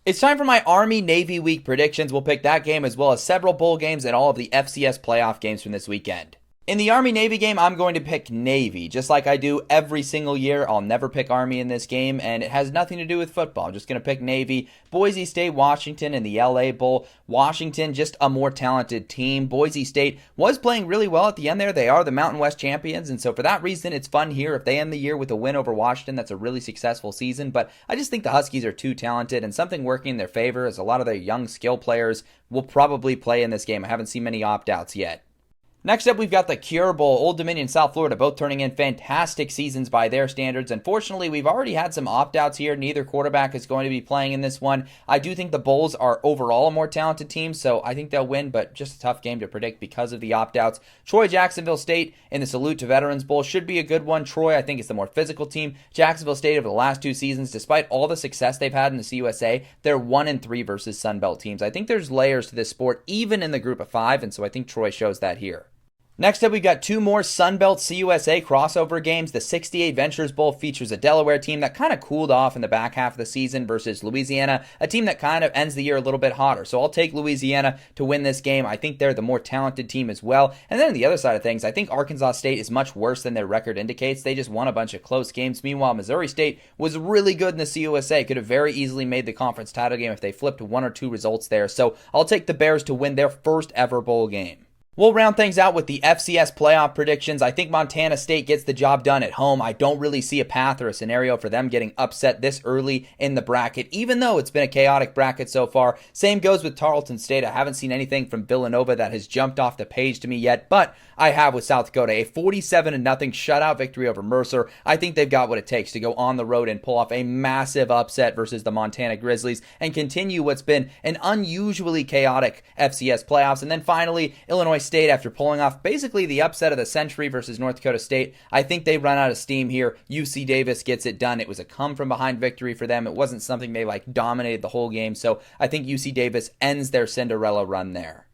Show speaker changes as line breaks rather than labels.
It's time for my Army-Navy week predictions. We'll pick that game as well as several bowl games and all of the FCS playoff games from this weekend. In the Army-Navy game, I'm going to pick Navy. Just like I do every single year, I'll never pick Army in this game, and it has nothing to do with football. I'm just going to pick Navy. Boise State, Washington in the LA Bowl. Washington, just a more talented team. Boise State was playing really well at the end there. They are the Mountain West champions, and so for that reason, it's fun here. If they end the year with a win over Washington, that's a really successful season, but I just think the Huskies are too talented, and something working in their favor is a lot of their young skill players will probably play in this game. I haven't seen many opt-outs yet. Next up, we've got the Cure Bowl. Old Dominion, South Florida, both turning in fantastic seasons by their standards. Unfortunately, we've already had some opt-outs here. Neither quarterback is going to be playing in this one. I do think the Bulls are overall a more talented team, so I think they'll win, but just a tough game to predict because of the opt-outs. Troy, Jacksonville State in the Salute to Veterans Bowl should be a good one. Troy, I think, is the more physical team. Jacksonville State, over the last two seasons, despite all the success they've had in the CUSA, they're 1-3 versus Sun Belt teams. I think there's layers to this sport, even in the group of five, and so I think Troy shows that here. Next up, we've got two more Sunbelt CUSA crossover games. The 68 Ventures Bowl features a Delaware team that kind of cooled off in the back half of the season versus Louisiana, a team that kind of ends the year a little bit hotter. So I'll take Louisiana to win this game. I think they're the more talented team as well. And then on the other side of things, I think Arkansas State is much worse than their record indicates. They just won a bunch of close games. Meanwhile, Missouri State was really good in the CUSA. Could have very easily made the conference title game if they flipped one or two results there. So I'll take the Bears to win their first ever bowl game. We'll round things out with the FCS playoff predictions. I think Montana State gets the job done at home. I don't really see a path or a scenario for them getting upset this early in the bracket, even though it's been a chaotic bracket so far. Same goes with Tarleton State. I haven't seen anything from Villanova that has jumped off the page to me yet, but I have with South Dakota. A 47-0 shutout victory over Mercer. I think they've got what it takes to go on the road and pull off a massive upset versus the Montana Grizzlies and continue what's been an unusually chaotic FCS playoffs. And then finally, Illinois State, after pulling off basically the upset of the century versus North Dakota State, I think they run out of steam here. UC Davis gets it done. It was a come from behind victory for them. It wasn't something they dominated the whole game. So I think UC Davis ends their Cinderella run there.